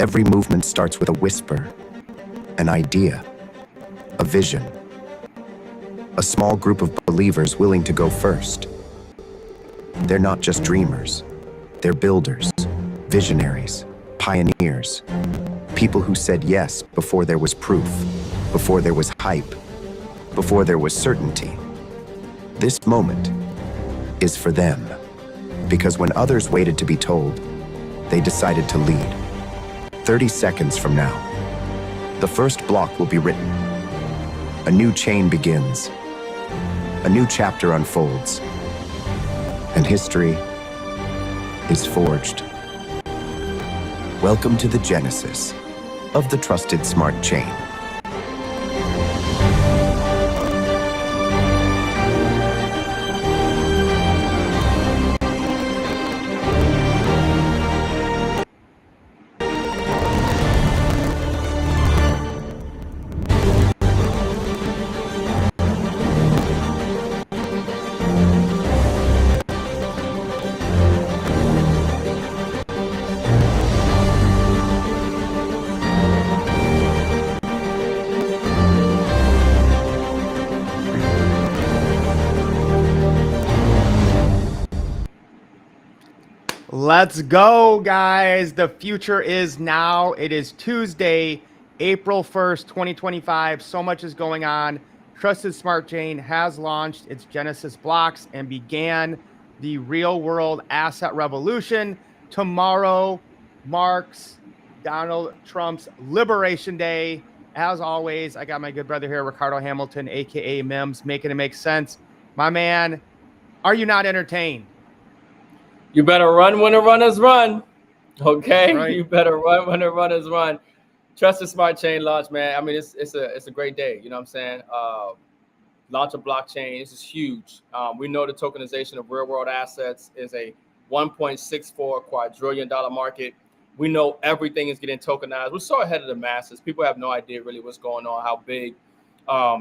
Every movement starts with a whisper, an idea, a vision. A small group of believers willing to go first. They're not just dreamers. They're builders, visionaries, pioneers. People who said yes before there was proof, before there was hype, before there was certainty. This moment is for them, because when others waited to be told, they decided to lead. 30 seconds from now, the first block will be written. A new chain begins. A new chapter unfolds. And history is forged. Welcome to the genesis of the trusted smart chain. Let's go, guys. The future is now. It is Tuesday, April 1st, 2025. So much is going on. Trusted Smart Chain has launched its Genesis blocks and began the real world asset revolution. Tomorrow marks Donald Trump's Liberation Day. As always, I got my good brother here, Ricardo Hamilton, aka M.I.M.S, making it make sense. My man, are you not entertained? You better run when the runners run. Okay, right. You better run when the runners run. Trusted Smart Chain launch, man. I mean, it's a great day. You know what I'm saying? Launch a blockchain. This is huge. We know the tokenization of real world assets is a $1.64 quadrillion market. We know everything is getting tokenized. We're so ahead of the masses. People have no idea really what's going on, how big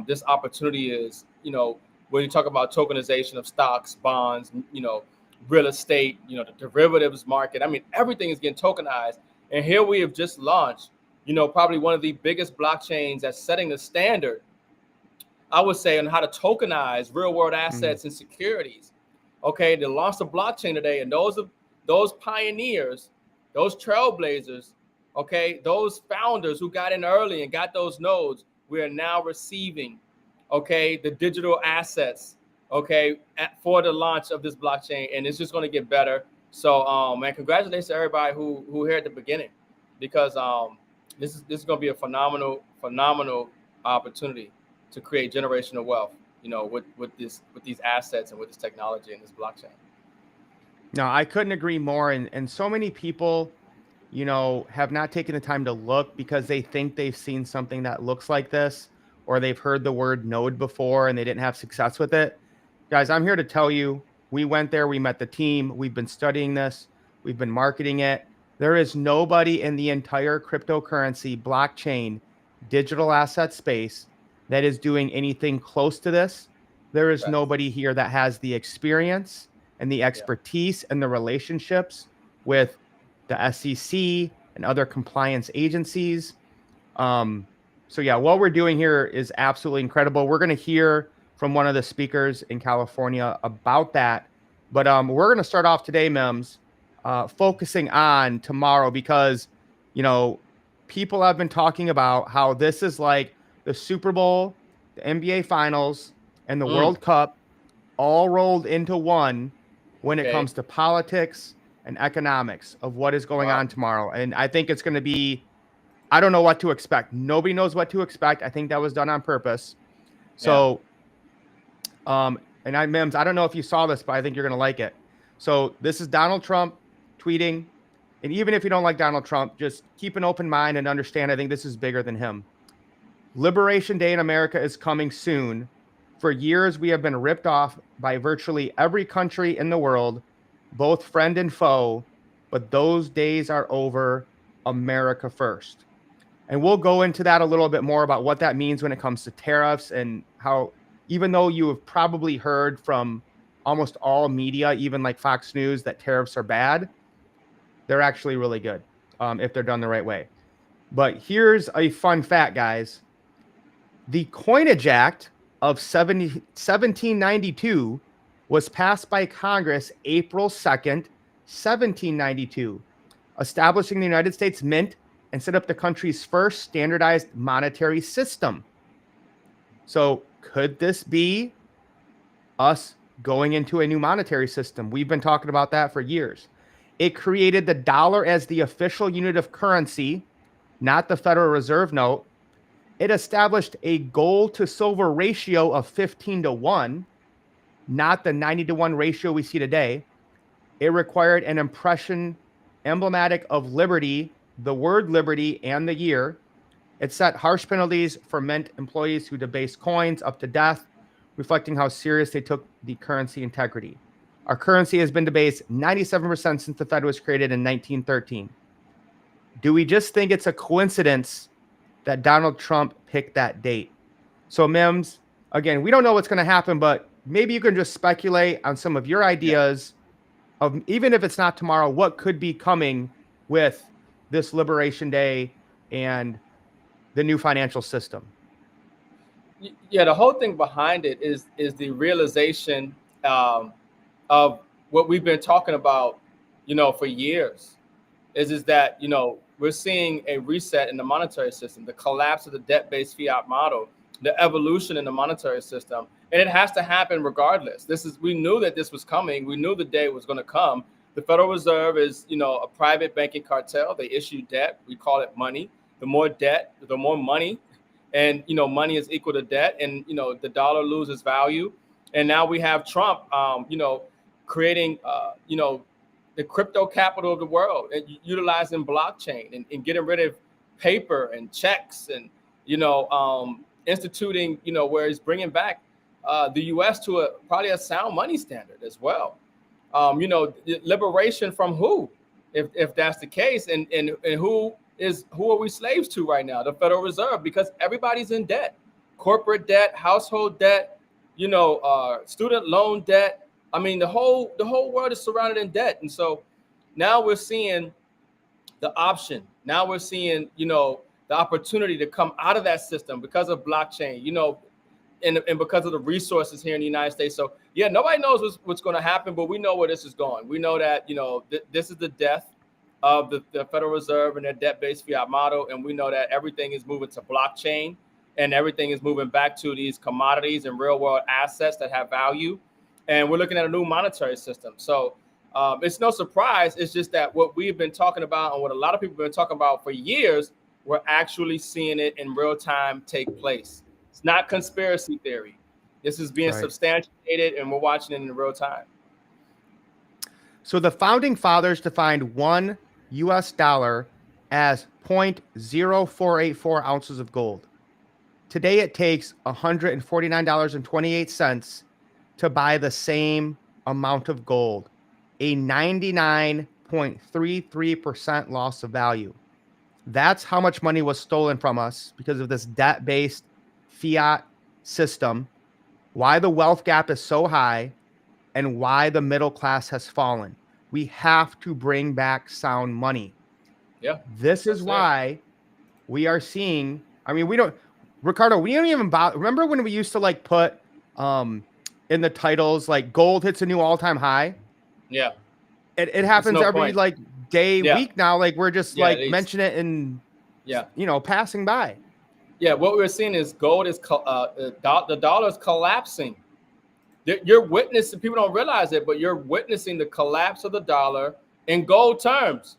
this opportunity is. You know, when you talk about tokenization of stocks, bonds, you know, real estate, you know, the derivatives market. I mean, everything is getting tokenized. And here we have just launched, you know, probably one of the biggest blockchains that's setting the standard, I would say, on how to tokenize real world assets and securities. Okay, they launched a blockchain today, and those pioneers, those trailblazers, okay, those founders who got in early and got those nodes, we are now receiving, okay, the digital assets, okay, for the launch of this blockchain, and it's just going to get better. So, man, congratulations to everybody who here at the beginning, because this is going to be a phenomenal opportunity to create generational wealth, you know, with these assets and with this technology and this blockchain. No, I couldn't agree more. And so many people, you know, have not taken the time to look because they think they've seen something that looks like this, or they've heard the word node before and they didn't have success with it. Guys, I'm here to tell you, we went there, we met the team, we've been studying this, we've been marketing it. There is nobody in the entire cryptocurrency, blockchain, digital asset space that is doing anything close to this. There is nobody here that has the experience and the expertise and the relationships with the SEC and other compliance agencies. So yeah, what we're doing here is absolutely incredible. We're going to hear from one of the speakers in California about that. But we're going to start off today, M.I.M.S, focusing on tomorrow, because, you know, people have been talking about how this is like the Super Bowl, the NBA Finals, and the World Cup all rolled into one when it comes to politics and economics of what is going on tomorrow. And I think it's going to be, I don't know what to expect. Nobody knows what to expect. I think that was done on purpose. So, and M.I.M.S, I don't know if you saw this, but I think you're going to like it. So this is Donald Trump tweeting. And even if you don't like Donald Trump, just keep an open mind and understand, I think this is bigger than him. Liberation Day in America is coming soon. For years, we have been ripped off by virtually every country in the world, both friend and foe, but those days are over. America first. And we'll go into that a little bit more about what that means when it comes to tariffs, and how, even though you have probably heard from almost all media, even like Fox News, that tariffs are bad, they're actually really good. if they're done the right way. But here's a fun fact, guys. The Coinage Act of 1792 was passed by Congress April 2nd, 1792, establishing the United States Mint and set up the country's first standardized monetary system. So could this be us going into a new monetary system? We've been talking about that for years. It created the dollar as the official unit of currency, not the Federal Reserve note. It established a gold to silver ratio of 15-1, not the 90-1 ratio we see today. It required an impression emblematic of liberty, the word liberty, and the year. It set harsh penalties for mint employees who debased coins up to death, reflecting how serious they took the currency integrity. Our currency has been debased 97% since the Fed was created in 1913. Do we just think it's a coincidence that Donald Trump picked that date? So, Mims, again, we don't know what's going to happen, but maybe you can just speculate on some of your ideas of, even if it's not tomorrow, what could be coming with this Liberation Day and the new financial system. Yeah, the whole thing behind it is the realization of what we've been talking about, for years. Is that we're seeing a reset in the monetary system, the collapse of the debt-based fiat model, the evolution in the monetary system, and it has to happen regardless. We knew that this was coming. We knew the day was going to come. The Federal Reserve is a private banking cartel. They issue debt. We call it money. The more debt, the more money. And, money is equal to debt. And, the dollar loses value. And now we have Trump, creating, the crypto capital of the world and utilizing blockchain and getting rid of paper and checks and, instituting, where he's bringing back the U.S. to probably a sound money standard as well. Liberation from who, if that's the case, and who are we slaves to right now? The Federal Reserve, because everybody's in debt, corporate debt, household debt, student loan debt. I mean, the whole world is surrounded in debt, and so now we're seeing the option. Now we're seeing the opportunity to come out of that system because of blockchain, and because of the resources here in the United States. So yeah, nobody knows what's going to happen, but we know where this is going. We know that this is the death of the Federal Reserve and their debt-based fiat model, and we know that everything is moving to blockchain, and everything is moving back to these commodities and real-world assets that have value. And we're looking at a new monetary system. So it's no surprise. It's just that what we've been talking about and what a lot of people have been talking about for years, we're actually seeing it in real time take place. It's not conspiracy theory. This is being substantiated, and we're watching it in real time. So the founding fathers defined $1 as 0.0484 ounces of gold. Today, it takes $149.28 to buy the same amount of gold, a 99.33% loss of value. That's how much money was stolen from us because of this debt-based fiat system, why the wealth gap is so high, and why the middle class has fallen. We have to bring back sound money. Yeah. This is why we are seeing, Ricardo, we don't even bother. Remember when we used to put in the titles, gold hits a new all-time high? Yeah. It happens every day, week now. We're just mention it and passing by. Yeah, what we're seeing is gold is the dollar is collapsing. You're witnessing, people don't realize it, but you're witnessing the collapse of the dollar in gold terms,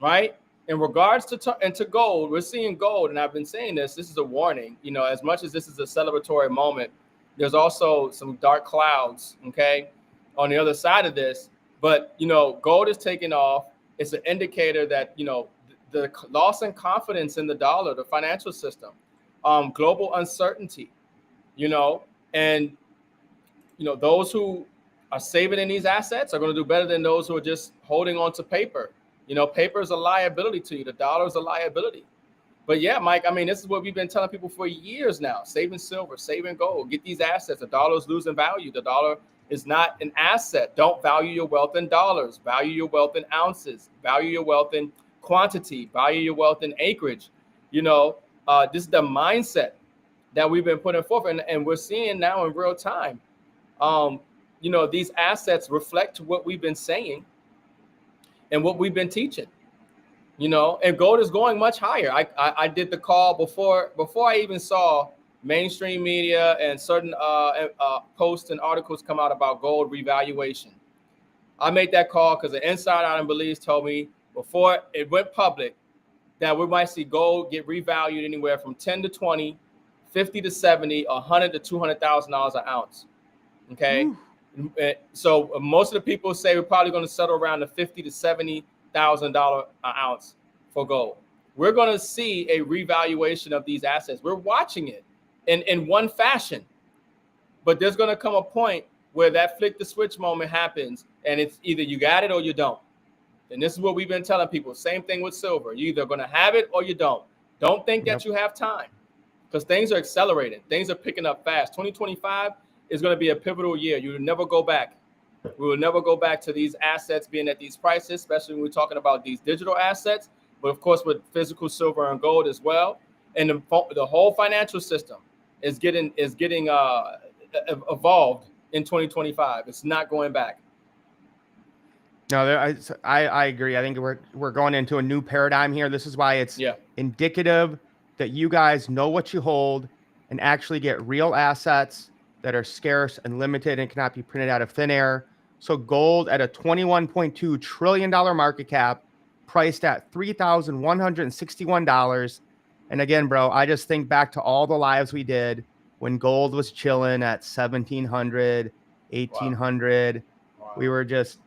right? In regards to gold, we're seeing gold, and I've been saying this is a warning. As much as this is a celebratory moment, there's also some dark clouds, okay, on the other side of this. But, gold is taking off. It's an indicator that, the loss in confidence in the dollar, the financial system, global uncertainty, and, those who are saving in these assets are going to do better than those who are just holding on to paper. Paper is a liability to you. The dollar is a liability. But yeah, Mike, this is what we've been telling people for years now. Saving silver, saving gold, get these assets. The dollar is losing value. The dollar is not an asset. Don't value your wealth in dollars. Value your wealth in ounces. Value your wealth in quantity, value your wealth in acreage. This is the mindset that we've been putting forth, and we're seeing now in real time. These assets reflect what we've been saying and what we've been teaching. And gold is going much higher. I did the call before I even saw mainstream media and certain posts and articles come out about gold revaluation. I made that call because the inside out in Belize told me before it went public that we might see gold get revalued anywhere from 10 to 20, 50 to 70, 100 to $200,000 an ounce. Okay. Ooh. So most of the people say we're probably going to settle around the $50 to $70,000 an ounce for gold. We're going to see a revaluation of these assets. We're watching it in one fashion, but there's going to come a point where that flick the switch moment happens, and it's either you got it or you don't. And this is what we've been telling people. Same thing with silver. You're either going to have it or you don't. Don't think that you have time, because things are accelerating. Things are picking up fast. 2025 is going to be a pivotal year. You will never go back. We will never go back to these assets being at these prices, especially when we're talking about these digital assets, but of course with physical silver and gold as well. And the whole financial system is getting evolved in 2025. It's not going back. No, I agree. I think we're going into a new paradigm here. This is why it's indicative that you guys know what you hold and actually get real assets that are scarce and limited and cannot be printed out of thin air. So gold at a $21.2 trillion market cap, priced at $3,161. And again, bro, I just think back to all the lives we did when gold was chilling at 1,700, 1,800. Wow. We were just,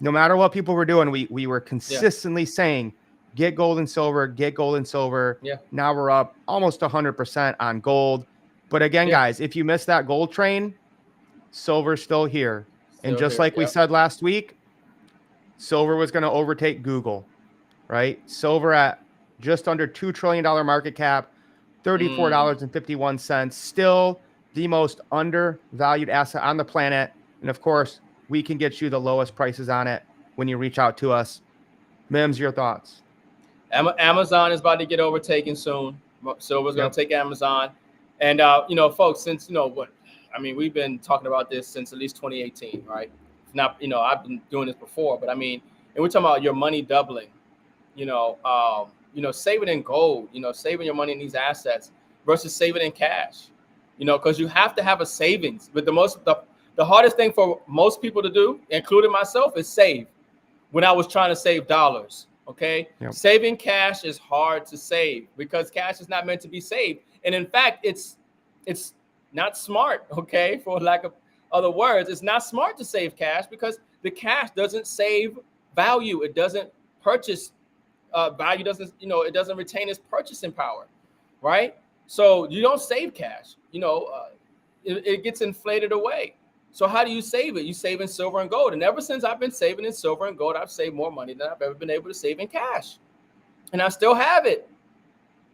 no matter what people were doing, we were consistently saying, get gold and silver, get gold and silver. Yeah. Now we're up almost 100% on gold. But again, guys, if you missed that gold train, silver's still here. And just like we said last week, silver was going to overtake Google, right? Silver at just under $2 trillion market cap, $34.51, still the most undervalued asset on the planet. And of course, we can get you the lowest prices on it when you reach out to us. M.I.M.S, your thoughts? Amazon is about to get overtaken soon. Silver's going to take Amazon. And, folks, since, we've been talking about this since at least 2018, right? Not, I've been doing this before, but and we're talking about your money doubling, saving in gold, saving your money in these assets versus saving in cash, because you have to have a savings. But the hardest thing for most people to do, including myself, is save. When I was trying to save dollars, okay? Yep. Saving cash is hard to save because cash is not meant to be saved. And in fact, it's not smart, okay? For lack of other words, it's not smart to save cash because the cash doesn't save value. It doesn't purchase value, it doesn't retain its purchasing power, right? So you don't save cash, it gets inflated away. So how do you save it? You save in silver and gold. And ever since I've been saving in silver and gold, I've saved more money than I've ever been able to save in cash. And I still have it.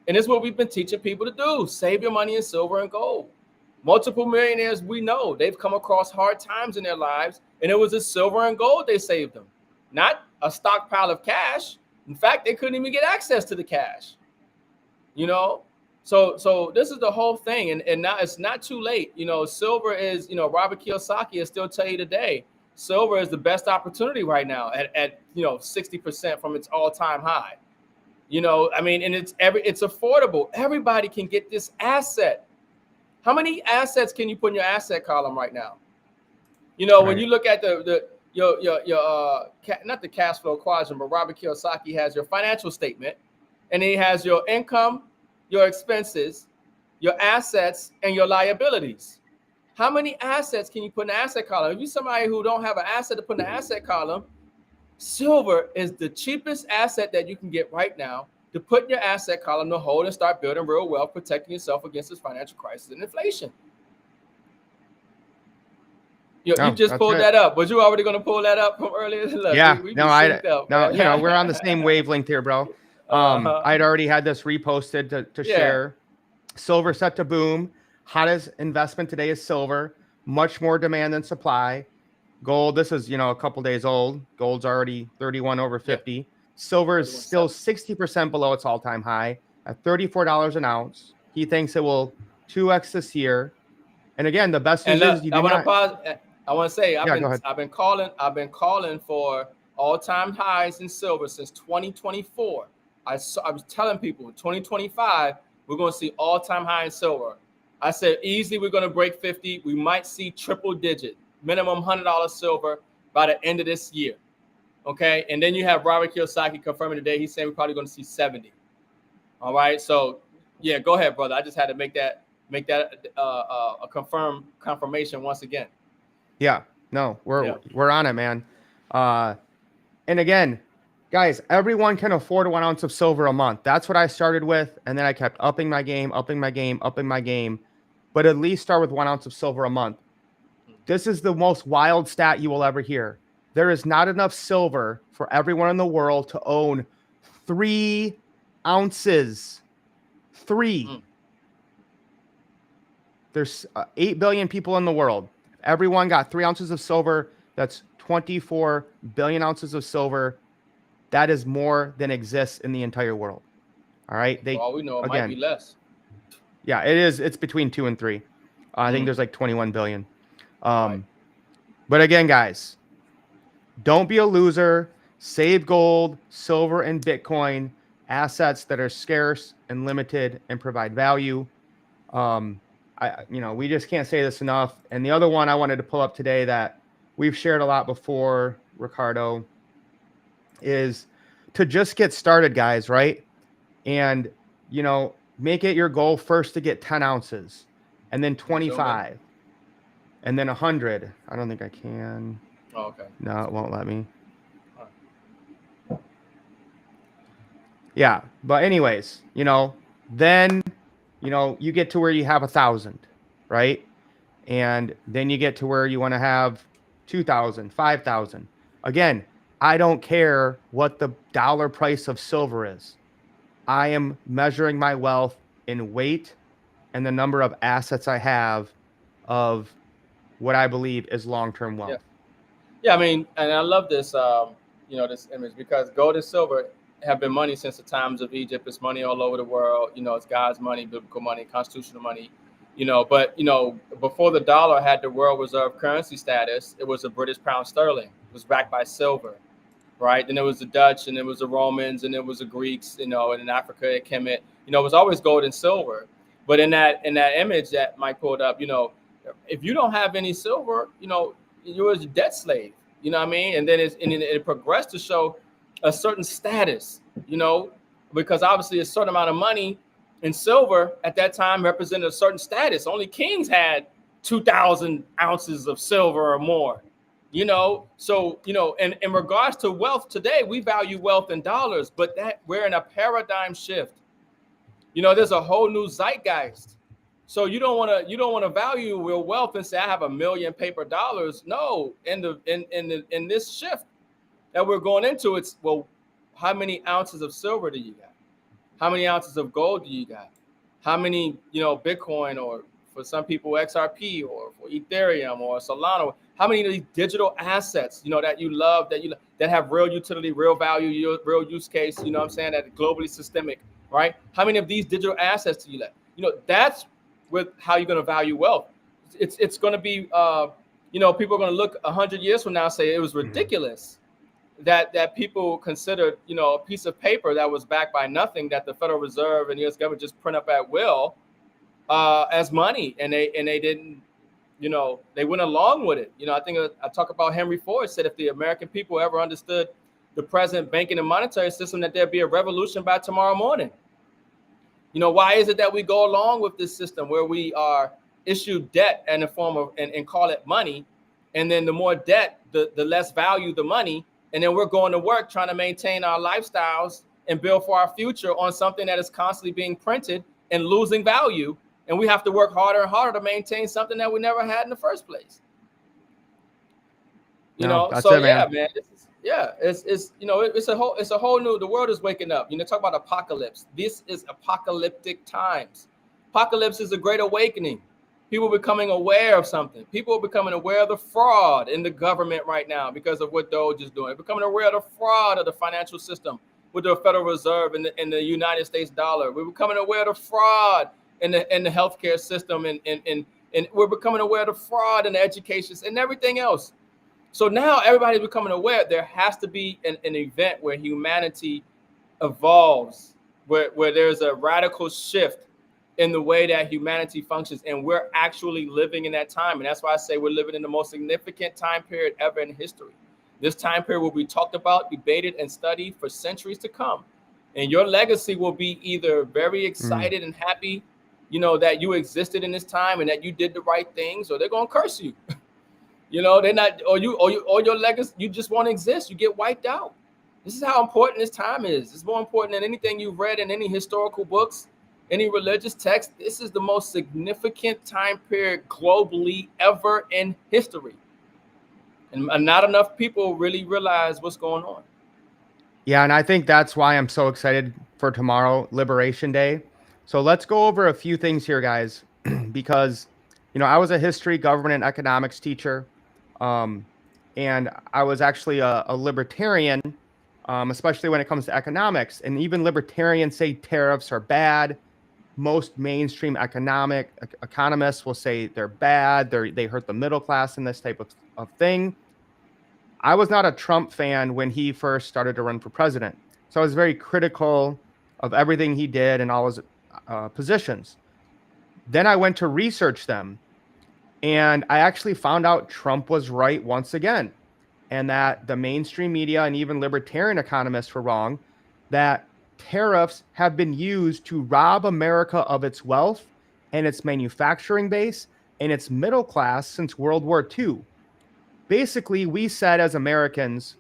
And it's what we've been teaching people to do. Save your money in silver and gold. Multiple millionaires we know, they've come across hard times in their lives, and it was the silver and gold they saved them, not a stockpile of cash. In fact, they couldn't even get access to the cash. So this is the whole thing. And now it's not too late. Silver is, Robert Kiyosaki will still tell you today, silver is the best opportunity right now at 60% from its all-time high. And it's affordable. Everybody can get this asset. How many assets can you put in your asset column right now? Right. When you look at your not the cash flow quadrant, but Robert Kiyosaki has your financial statement, and he has your income, your expenses, your assets, and your liabilities. How many assets can you put in the asset column? If you're somebody who don't have an asset to put in the asset column, silver is the cheapest asset that you can get right now to put in your asset column to hold and start building real wealth, protecting yourself against this financial crisis and inflation. You just pulled that up. Was you already going to pull that up from earlier? Look, yeah. We're on the same wavelength here, bro. I'd already had this reposted to share. Silver set to boom. Hottest investment today is silver. Much more demand than supply. Gold, this is, a couple days old. Gold's already 31 over 50. Silver is still 60% below its all-time high at $34 an ounce. He thinks it will 2x this year. And again, the best news And look, is you I do want to not. pause. I want to say Yeah, go ahead. I've been calling for all-time highs in silver since 2024. I was telling people 2025 we're going to see all-time high in silver. I said easily we're going to break 50. We might see triple digit, minimum $100 silver by the end of this year. Okay, and then you have Robert Kiyosaki confirming today. He's saying we're probably going to see 70. All right, so yeah, go ahead, brother. I just had to make that a confirmation once again. Yeah, no, we're on it, man. And again, guys, everyone can afford 1 ounce of silver a month. That's what I started with, and then I kept upping my game. But at least start with 1 ounce of silver a month. This is the most wild stat you will ever hear. There is not enough silver for everyone in the world to own 3 ounces. 3. There's 8 billion people in the world. If everyone got 3 ounces of silver, that's 24 billion ounces of silver. That is more than exists in the entire world. All right. For all we know, it might be less. Yeah, it is. It's between 2 and 3. I think there's like 21 billion. Right. But again, guys, don't be a loser. Save gold, silver, and Bitcoin, assets that are scarce and limited and provide value. We just can't say this enough. And the other one I wanted to pull up today that we've shared a lot before, Ricardo, is to just get started, guys, right? And, make it your goal first to get 10 ounces and then 25 and then 100. I don't think I can. Oh, okay. No, it won't let me. Yeah. But anyways, then, you get to where you have 1,000, right? And then you get to where you want to have 2,000, 5,000. Again, I don't care what the dollar price of silver is. I am measuring my wealth in weight and the number of assets I have of what I believe is long-term wealth. Yeah, I mean, and I love this, this image because gold and silver have been money since the times of Egypt. It's money all over the world. It's God's money, biblical money, constitutional money. But before the dollar had the world reserve currency status, it was a British pound sterling. It was backed by silver. Right. Then it was the Dutch, and it was the Romans, and it was the Greeks, and in Africa, it came it was always gold and silver. But in that image that Mike pulled up, if you don't have any silver, you're a debt slave. You know what I mean? And then it progressed to show a certain status, because obviously a certain amount of money in silver at that time represented a certain status. Only kings had 2,000 ounces of silver or more. So in regards to wealth today, we value wealth in dollars, but that we're in a paradigm shift. There's a whole new zeitgeist. So you don't want to value your wealth and say I have $1 million paper dollars. No, in this shift that we're going into, it's how many ounces of silver do you got? How many ounces of gold do you got? How many Bitcoin, or for some people XRP, or for Ethereum or Solana? How many of these digital assets, that you love, that have real utility, real value, real use case, that are globally systemic, right? How many of these digital assets do you let? That's with how you're going to value wealth. It's going to be, people are going to look 100 years from now and say it was ridiculous that people considered, a piece of paper that was backed by nothing, that the Federal Reserve and the U.S. government just print up at will as money, and they didn't. They went along with it. I think I talk about Henry Ford said if the American people ever understood the present banking and monetary system, that there'd be a revolution by tomorrow morning. Why is it that we go along with this system where we are issued debt in the form of and call it money, and then the more debt, the less value the money, and then we're going to work trying to maintain our lifestyles and build for our future on something that is constantly being printed and losing value. And we have to work harder and harder to maintain something that we never had in the first place. That's so it, man. Yeah, man, it's a whole new. The world is waking up. Talk about apocalypse. This is apocalyptic times. Apocalypse is a great awakening. People becoming aware of something. People are becoming aware of the fraud in the government right now because of what Doge is doing. Becoming aware of the fraud of the financial system. with the Federal Reserve and the United States dollar. We're becoming aware of the fraud in the healthcare system, and we're becoming aware of the fraud in the education and everything else. So now everybody's becoming aware there has to be an event where humanity evolves, where there's a radical shift in the way that humanity functions, and we're actually living in that time. And that's why I say we're living in the most significant time period ever in history. This time period will be talked about, debated, and studied for centuries to come. And your legacy will be either very excited and happy, you know, that you existed in this time and that you did the right things, or they're gonna curse you. You know, they're not, or your legacy, you just won't exist. You get wiped out. This is how important this time is. It's more important than anything you've read in any historical books, any religious text. This is the most significant time period globally ever in history. And not enough people really realize what's going on. Yeah, and I think that's why I'm so excited for tomorrow, Liberation Day. So let's go over a few things here, guys, because, you know, I was a history, government, and economics teacher, and I was actually a libertarian, especially when it comes to economics. And even libertarians say tariffs are bad. Most mainstream economists will say they're bad. They hurt the middle class and this type of thing. I was not a Trump fan when he first started to run for president. So I was very critical of everything he did and all his positions. Then I went to research them, and I actually found out Trump was right once again, and that the mainstream media and even libertarian economists were wrong, that tariffs have been used to rob America of its wealth and its manufacturing base and its middle class since World War II. Basically, we said as Americans,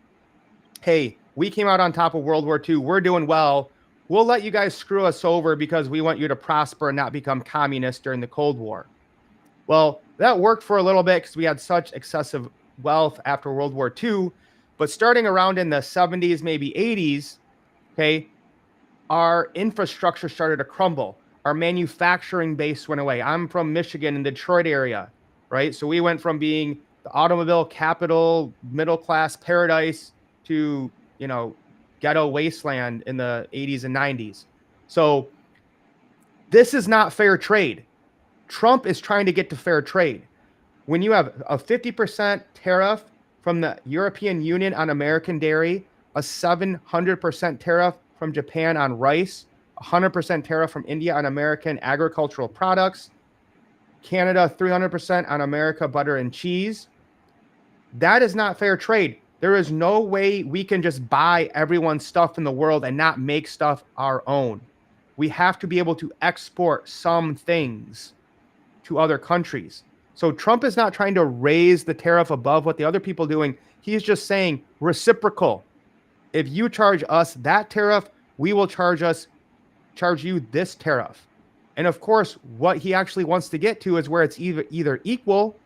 hey, we came out on top of World War II. We're doing well. We'll let you guys screw us over because we want you to prosper and not become communists during the Cold War. Well, that worked for a little bit because we had such excessive wealth after World War II. But starting around in the 70s, maybe 80s, okay, our infrastructure started to crumble. Our manufacturing base went away. I'm from Michigan in the Detroit area, right? So we went from being the automobile capital, middle-class paradise to, you know, ghetto wasteland in the 80s and 90s. So this is not fair trade. Trump is trying to get to fair trade. When you have a 50% tariff from the European Union on American dairy, a 700% tariff from Japan on rice, 100% tariff from India on American agricultural products, Canada 300% on America butter and cheese. That is not fair trade. There is no way we can just buy everyone's stuff in the world and not make stuff our own. We have to be able to export some things to other countries. So Trump is not trying to raise the tariff above what the other people are doing. He's just saying reciprocal. If you charge us that tariff, we will charge you this tariff. And of course, what he actually wants to get to is where it's either equal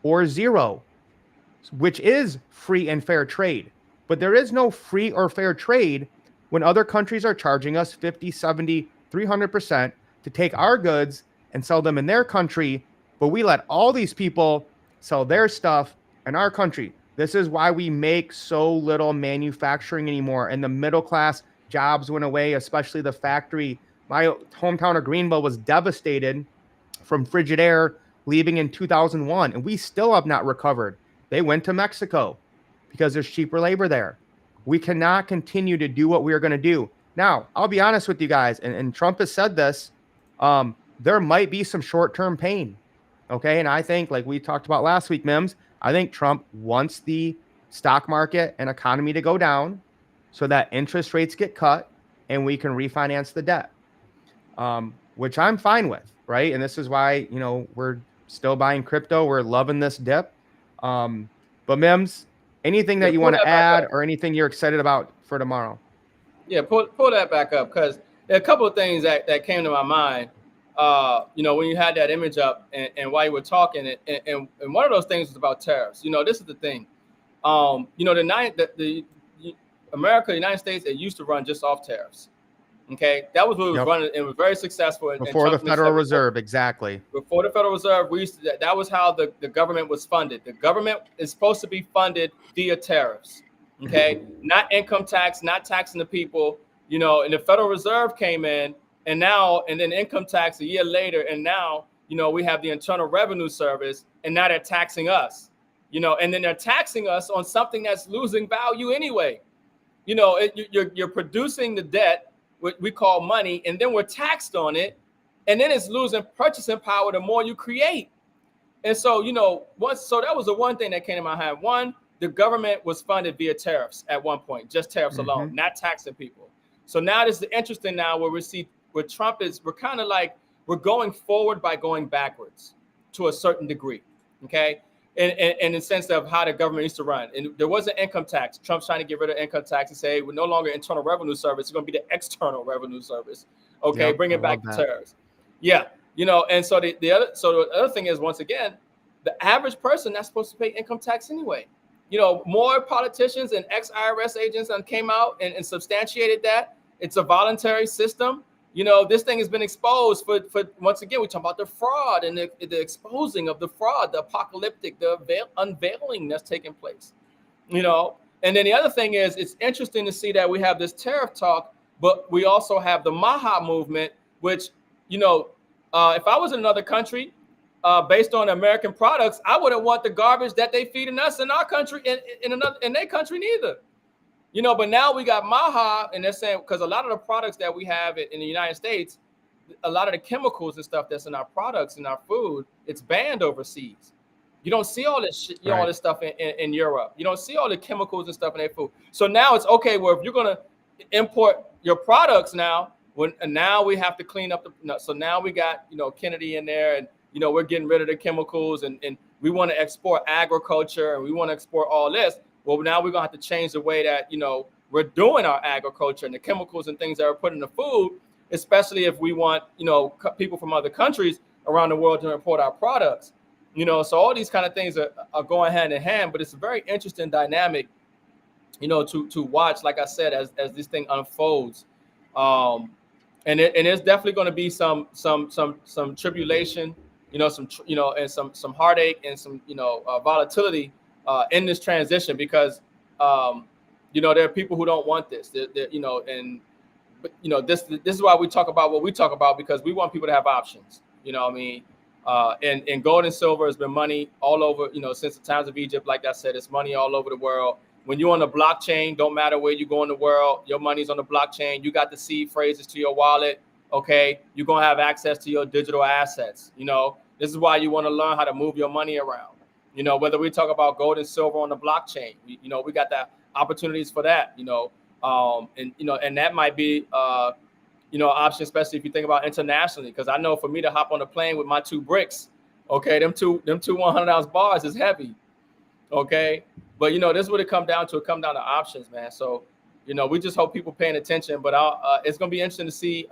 or zero, which is free and fair trade. But there is no free or fair trade when other countries are charging us 50, 70, 300% to take our goods and sell them in their country, but we let all these people sell their stuff in our country. This is why we make so little manufacturing anymore, and the middle class jobs went away, especially the factory. My hometown of Greenville was devastated from Frigidaire leaving in 2001, and we still have not recovered. They went to Mexico because there's cheaper labor there. We cannot continue to do what we are going to do. Now, I'll be honest with you guys, and Trump has said this, there might be some short-term pain, okay? And I think, like we talked about last week, M.I.M.S, I think Trump wants the stock market and economy to go down so that interest rates get cut and we can refinance the debt, which I'm fine with, right? And this is why, you know, we're still buying crypto. We're loving this dip. But M.I.M.S, anything that you want to add or anything you're excited about for tomorrow? Yeah, pull that back up, because there are a couple of things that came to my mind. You know, when you had that image up and while you were talking, and one of those things was about tariffs. You know, this is the thing. You know, the America, the United States, it used to run just off tariffs. Okay, that was what it was running. It was very successful before the Federal Reserve. Exactly. Before the Federal Reserve, that was how the government was funded. The government is supposed to be funded via tariffs. Okay, not income tax, not taxing the people. you know, and the Federal Reserve came in, and then income tax a year later, and now, you know, we have the Internal Revenue Service, and now they're taxing us, you know, and then they're taxing us on something that's losing value anyway. You know, you're producing the debt, what we call money, and then we're taxed on it, and then it's losing purchasing power the more you create. And so, you know, so that was the one thing that came to my mind. One, the government was funded via tariffs at one point, just tariffs alone, not taxing people. So now this is interesting now where we see where Trump is, we're kind of like, we're going forward by going backwards to a certain degree, okay? And in the sense of how the government used to run. And there was an income tax. Trump's trying to get rid of income tax and say, we're no longer Internal Revenue Service, it's gonna be the External Revenue Service, okay? Yep, Bring it back to that. tariffs. Yeah, you know, and so the other thing is, once again, the average person that's supposed to pay income tax anyway. You know, more politicians and ex-IRS agents came out and substantiated that. It's a voluntary system. You know, this thing has been exposed for once again, we talk about the fraud and the exposing of the fraud, the apocalyptic, the unveiling that's taking place. You know, and then the other thing is, it's interesting to see that we have this tariff talk, but we also have the Maha movement, which, you know, if I was in another country, based on American products, I wouldn't want the garbage that they feeding us in our country, in their country neither. You know, but now we got Maha, and they're saying, because a lot of the products that we have in the United States, a lot of the chemicals and stuff that's in our products and our food, it's banned overseas. You don't see all this shit, all this stuff in Europe. You don't see all the chemicals and stuff in their food. So now it's okay. Well, if you're gonna import your products now, now we have to clean up so now we got, you know, Kennedy in there, and, you know, we're getting rid of the chemicals, and we want to export agriculture, and we want to export all this. Well, now we're gonna have to change the way that, you know, we're doing our agriculture and the chemicals and things that are put in the food, especially if we want, you know, people from other countries around the world to import our products. You know, so all these kind of things are going hand in hand, but it's a very interesting dynamic, you know, to watch, like I said, as this thing unfolds. And there's definitely going to be some tribulation, you know, and some heartache and some, you know, volatility in this transition, because you know, there are people who don't want this. You know, but you know, this is why we talk about what we talk about, because we want people to have options. You know what I mean? And gold and silver has been money all over, you know, since the times of Egypt. Like I said, it's money all over the world. When you're on the blockchain, don't matter where you go in the world, your money's on the blockchain. You got the seed phrases to your wallet. Okay, you're gonna have access to your digital assets. You know, this is why you want to learn how to move your money around. You know, whether we talk about gold and silver on the blockchain, you know, we got the opportunities for that. You know, and you know, and that might be you know, option, especially if you think about internationally. Because I know for me to hop on a plane with my 2 bricks, okay, them two 100-ounce bars is heavy, okay. But you know, this is what it come down to. It come down to options, man. So, you know, we just hope people paying attention. But it's gonna be interesting to see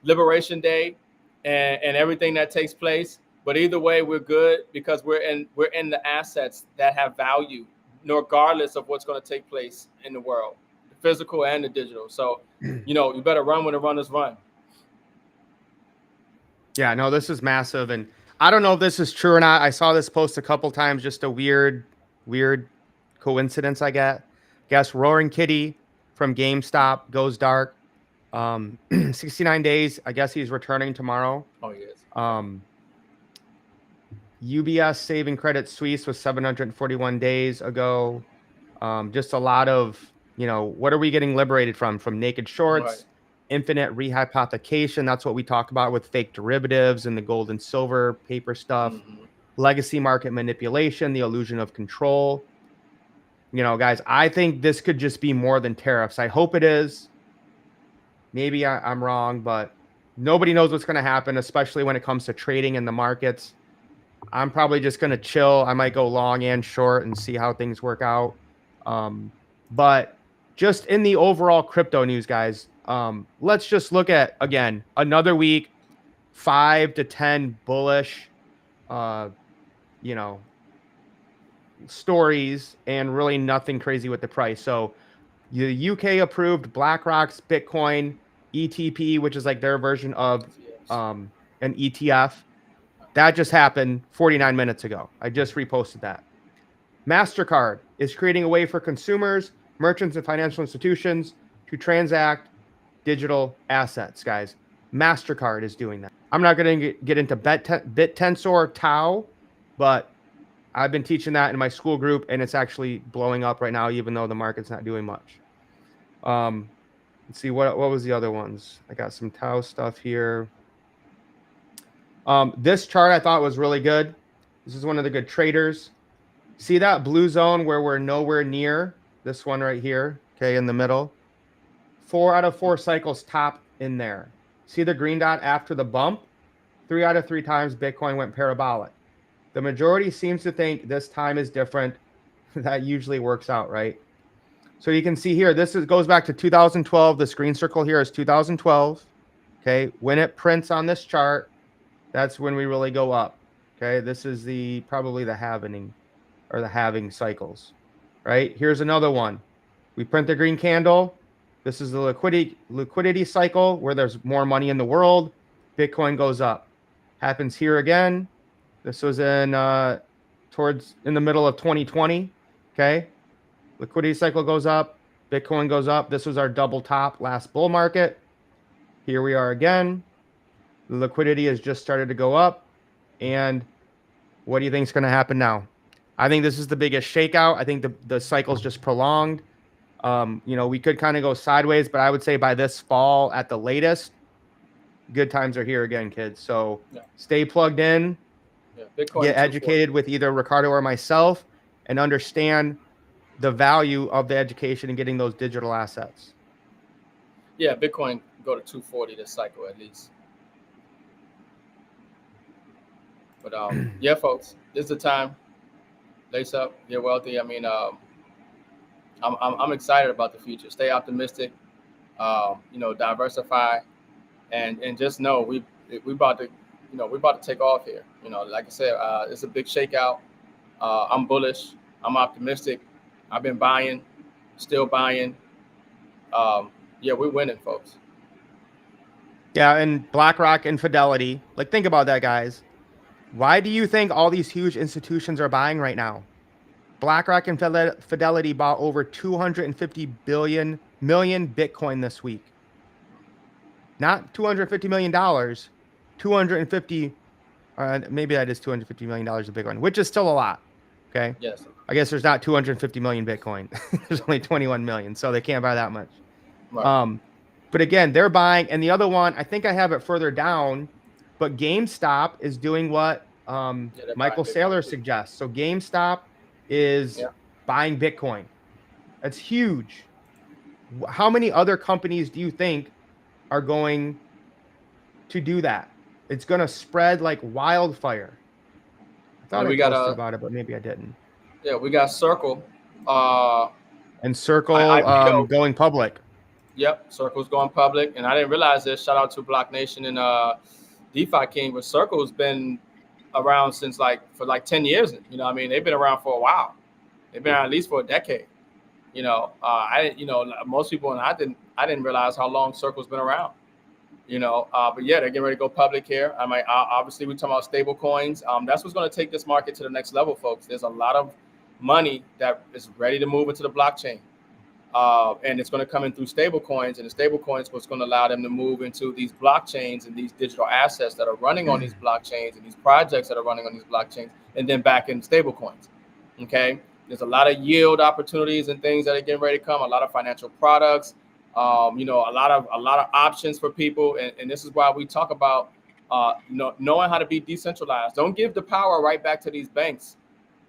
Liberation Day and everything that takes place. But either way, we're good, because we're in the assets that have value, regardless of what's going to take place in the world, the physical and the digital. So, you know, you better run when the runners run. Yeah, no, this is massive, and I don't know if this is true or not. I saw this post a couple times, just a weird coincidence. I guess Roaring Kitty from GameStop goes dark. 69 days. I guess he's returning tomorrow. Oh yes. UBS saving Credit Suisse was 741 days ago. Just a lot of, you know, what are we getting liberated from naked shorts, infinite rehypothecation? That's what we talk about with fake derivatives and the gold and silver paper stuff, legacy market manipulation, the illusion of control. You know, guys, I think this could just be more than tariffs. I hope it is. Maybe I'm wrong, but nobody knows what's going to happen, especially when it comes to trading in the markets. I'm probably just going to chill. I might go long and short and see how things work out. But just in the overall crypto news, guys, let's just look at, again, another week, 5 to 10 bullish, you know, stories, and really nothing crazy with the price. So the UK approved BlackRock's Bitcoin ETP, which is like their version of an ETF. That just happened 49 minutes ago. I just reposted that. MasterCard is creating a way for consumers, merchants, and financial institutions to transact digital assets, guys. MasterCard is doing that. I'm not going to get into BitTensor, Tau, but I've been teaching that in my school group, and it's actually blowing up right now, even though the market's not doing much. Let's see, what was the other ones? I got some Tau stuff here. This chart I thought was really good. This is one of the good traders. See that blue zone where we're nowhere near? This one right here, okay, in the middle. 4 out of 4 cycles top in there. See the green dot after the bump? 3 out of 3 times Bitcoin went parabolic. The majority seems to think this time is different. That usually works out, right? So you can see here, goes back to 2012. This green circle here is 2012. Okay, when it prints on this chart, that's when we really go up. Okay, this is probably the halving or the halving cycles, right? Here's another one. We print the green candle. This is the liquidity cycle where there's more money in the world. Bitcoin goes up. Happens here again. This was in the middle of 2020. Okay, liquidity cycle goes up. Bitcoin goes up. This was our double top last bull market. Here we are again. The liquidity has just started to go up. And what do you think is going to happen now? I think this is the biggest shakeout. I think the cycle's just prolonged. We could kind of go sideways, but I would say by this fall at the latest, good times are here again, kids. So stay plugged in, get educated with either Ricardo or myself, and understand the value of the education and getting those digital assets. Yeah, Bitcoin go to 240 this cycle at least. But yeah, folks, this is the time. Lace up, get wealthy. I mean, I'm excited about the future. Stay optimistic. Diversify, and just know we about to take off here. Like I said, it's a big shakeout. I'm bullish. I'm optimistic. I've been buying, still buying. We're winning, folks. Yeah, and BlackRock and Fidelity. Like, think about that, guys. Why do you think all these huge institutions are buying right now? BlackRock and Fidelity bought over 250 million Bitcoin this week. Not $250 million, 250, maybe that is $250 million of Bitcoin, which is still a lot. Okay. Yes. I guess there's not 250 million Bitcoin. There's only 21 million, so they can't buy that much. Right. But again, they're buying, and the other one, I think I have it further down, but GameStop is doing what Michael Saylor suggests. So GameStop is buying Bitcoin. That's huge. How many other companies do you think are going to do that? It's going to spread like wildfire. I thought I posted about it, but maybe I didn't. Yeah, we got Circle. And Circle going public. Yep, Circle's going public. And I didn't realize this. Shout out to Block Nation and DeFi King, but Circle's been around for 10 years. They've been around for a while. They've been around at least for a decade. Most people, and I didn't realize how long Circle's been around. But yeah, they're getting ready to go public here. Obviously we're talking about stable coins. That's what's going to take this market to the next level, folks. There's a lot of money that is ready to move into the blockchain. And it's going to come in through stable coins, and the stable coins what's going to allow them to move into these blockchains and these digital assets that are running on these blockchains and these projects that are running on these blockchains, and then back in stable coins. Okay. There's a lot of yield opportunities and things that are getting ready to come, a lot of financial products, a lot of options for people. And this is why we talk about, knowing how to be decentralized. Don't give the power right back to these banks.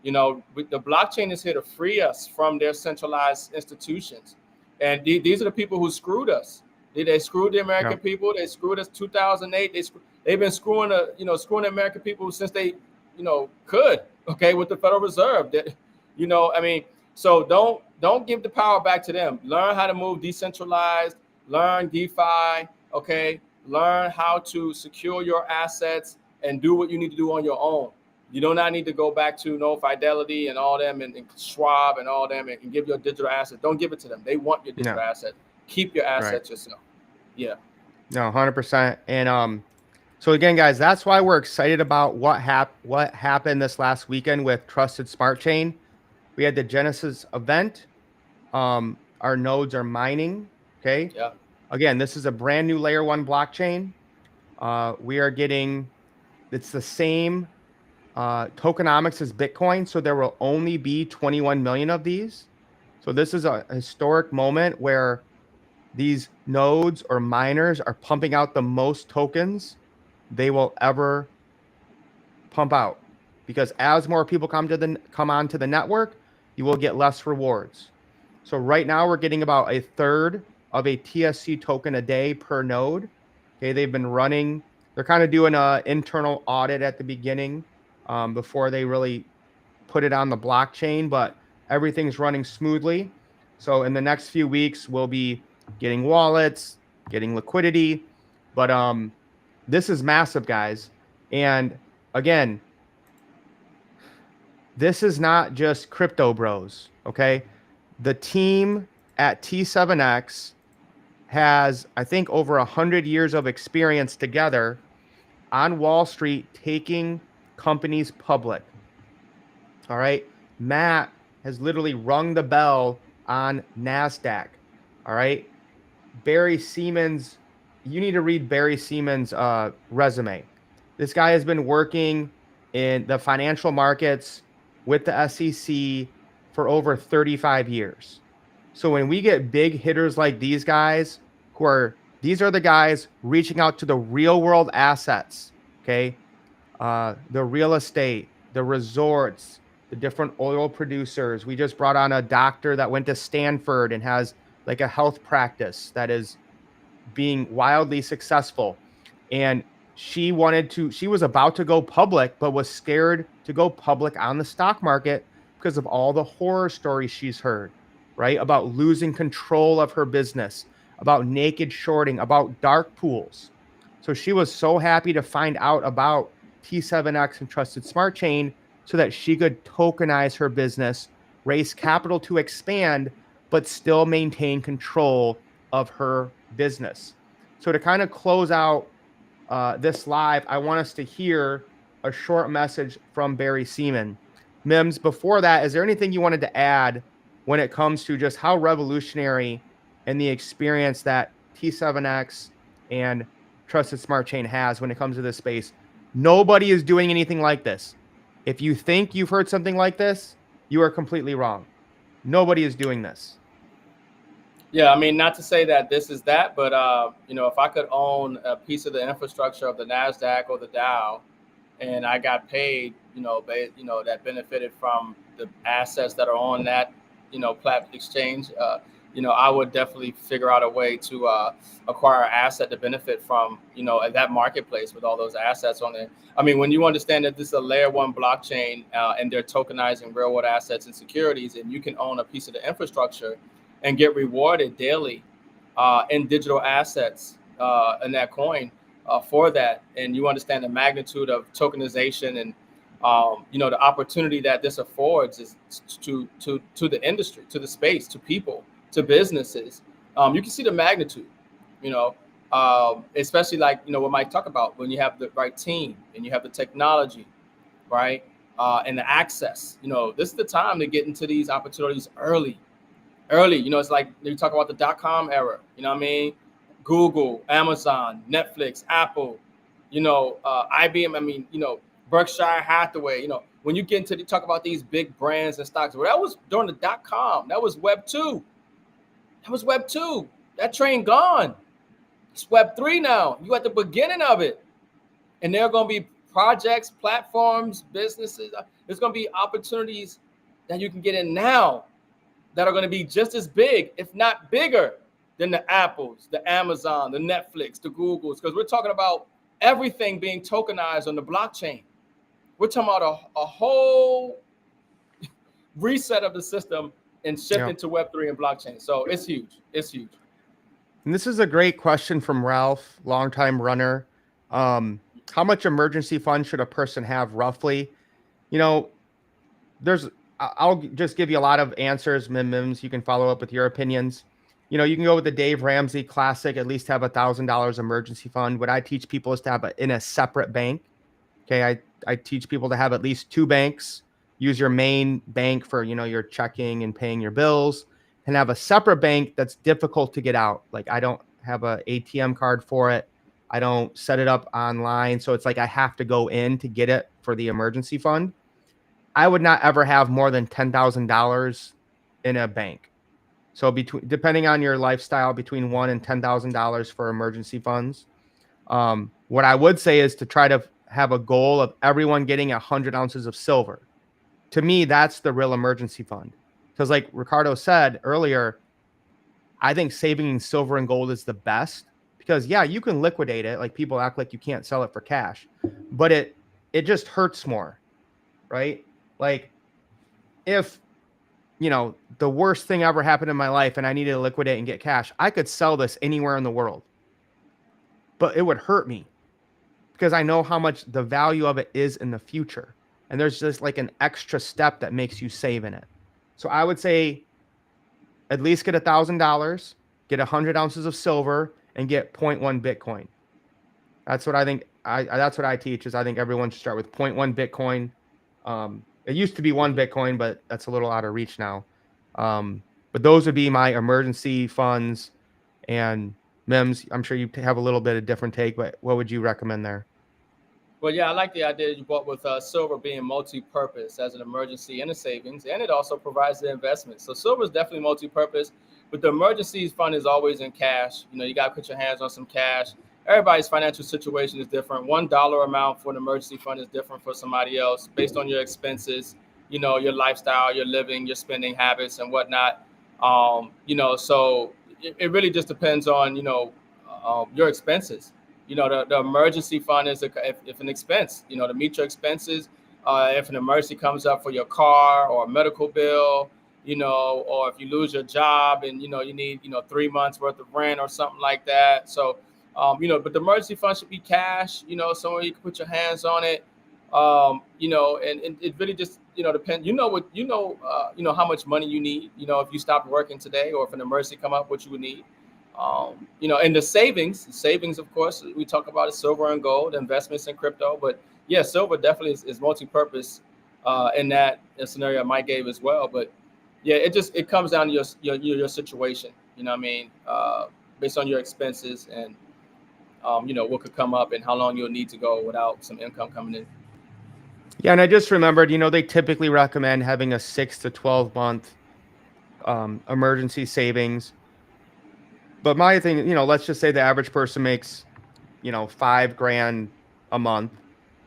The blockchain is here to free us from their centralized institutions. And these are the people who screwed us. They screwed the American people. They screwed us 2008. They've been screwing the American people since they, could, okay, with the Federal Reserve. So don't give the power back to them. Learn how to move decentralized, learn DeFi, okay? Learn how to secure your assets and do what you need to do on your own. You do not need to go back to Fidelity and all them and Schwab and all them and give your digital asset. Don't give it to them. They want your digital asset. Keep your assets yourself. Yeah. No, 100%. And so again, guys, that's why we're excited about what happened this last weekend with Trusted Smart Chain. We had the Genesis event. Our nodes are mining. Okay. Yeah. Again, this is a brand new layer 1 blockchain. We are getting, it's the same tokenomics as Bitcoin. So there will only be 21 million of these. So this is a historic moment where these nodes or miners are pumping out the most tokens they will ever pump out, because as more people come onto the network, you will get less rewards. So right now we're getting about a third of a TSC token a day per node. Okay, they've been running. They're kind of doing an internal audit at the beginning before they really put it on the blockchain, but everything's running smoothly. So in the next few weeks, we'll be getting wallets, getting liquidity. But this is massive, guys. And again, this is not just crypto bros, okay? The team at T7X has, I think, over 100 years of experience together on Wall Street taking companies public. All right. Matt has literally rung the bell on NASDAQ. All right. Barry Siemens, you need to read Barry Siemens' resume. This guy has been working in the financial markets with the SEC for over 35 years. So when we get big hitters like these guys, these are the guys reaching out to the real world assets, okay? The real estate, the resorts, the different oil producers. We just brought on a doctor that went to Stanford and has like a health practice that is being wildly successful. And she was about to go public, but was scared to go public on the stock market because of all the horror stories she's heard, right? About losing control of her business, about naked shorting, about dark pools. So she was so happy to find out about T7X and Trusted Smart Chain so that she could tokenize her business, raise capital to expand, but still maintain control of her business. So to kind of close out this live, I want us to hear a short message from Barry Seaman. Mims, before that, is there anything you wanted to add when it comes to just how revolutionary and the experience that T7X and Trusted Smart Chain has when it comes to this space? Nobody is doing anything like this. If you think you've heard something like this, you are completely wrong. Nobody is doing this. Yeah, I mean, not to say that this is that, but if I could own a piece of the infrastructure of the Nasdaq or the Dow, and I got paid, that benefited from the assets that are on that, platform exchange, I would definitely figure out a way to acquire an asset to benefit from, that marketplace with all those assets on there. I mean, when you understand that this is a layer 1 blockchain and they're tokenizing real world assets and securities, and you can own a piece of the infrastructure and get rewarded daily in digital assets in that coin for that. And you understand the magnitude of tokenization and, the opportunity that this affords is to the industry, to the space, to people, to businesses. You can see the magnitude, especially like, what Mike talked about, when you have the right team and you have the technology, right? And the access, this is the time to get into these opportunities early. It's like you talk about the .com era, Google, Amazon, Netflix, Apple, IBM, Berkshire Hathaway, when you get into talk about these big brands and stocks, well, that was during the .com, that was Web 2. That train gone. It's Web 3 now. You at the beginning of it. And there are going to be projects, platforms, businesses. There's going to be opportunities that you can get in now that are going to be just as big, if not bigger, than the Apples, the Amazon, the Netflix, the Googles, because we're talking about everything being tokenized on the blockchain. We're talking about a whole reset of the system and shifting to Web3 and blockchain. So it's huge. It's huge. And this is a great question from Ralph, longtime runner. How much emergency fund should a person have roughly? I'll just give you a lot of answers, Mims. You can follow up with your opinions. You can go with the Dave Ramsey classic, at least have $1,000 emergency fund. What I teach people is to have it in a separate bank. Okay. I teach people to have at least 2 banks, use your main bank for, your checking and paying your bills, and have a separate bank that's difficult to get out. Like I don't have a ATM card for it. I don't set it up online. So it's like I have to go in to get it for the emergency fund. I would not ever have more than $10,000 in a bank. So depending on your lifestyle, between $1,000 and $10,000 for emergency funds. What I would say is to try to have a goal of everyone getting 100 ounces of silver. To me, that's the real emergency fund. Because like Ricardo said earlier, I think saving in silver and gold is the best, because yeah, you can liquidate it. Like people act like you can't sell it for cash, but it just hurts more, right? Like if, the worst thing ever happened in my life and I needed to liquidate and get cash, I could sell this anywhere in the world, but it would hurt me because I know how much the value of it is in the future. And there's just like an extra step that makes you save in it. So I would say at least get $1,000, get 100 ounces of silver, and get 0.1 Bitcoin. That's what I think. That's what I teach. Is I think everyone should start with 0.1 Bitcoin. It used to be 1 Bitcoin, but that's a little out of reach now. But those would be my emergency funds. And M.I.M.S, I'm sure you have a little bit of different take, but what would you recommend there? Well, yeah, I like the idea you brought with silver being multi-purpose as an emergency and a savings, and it also provides the investment. So silver is definitely multi-purpose, but the emergencies fund is always in cash. You got to put your hands on some cash. Everybody's financial situation is different. $1 amount for an emergency fund is different for somebody else based on your expenses, your lifestyle, your living, your spending habits and whatnot. So it really just depends on, your expenses. The emergency fund is if an expense, to meet your expenses. If an emergency comes up for your car or a medical bill, or if you lose your job and, you need, 3 months worth of rent or something like that. So, but the emergency fund should be cash, somewhere you can put your hands on it. And it really just, depends, how much money you need, if you stopped working today or if an emergency come up, what you would need. And the savings, of course, we talk about is silver and gold, investments in crypto. But yeah, silver definitely is multi-purpose in that scenario Mike gave as well. But yeah, it comes down to your situation. Based on your expenses and what could come up and how long you'll need to go without some income coming in. Yeah, and I just remembered, they typically recommend having a 6 to 12 month emergency savings. But my thing, let's just say the average person makes, $5,000 a month,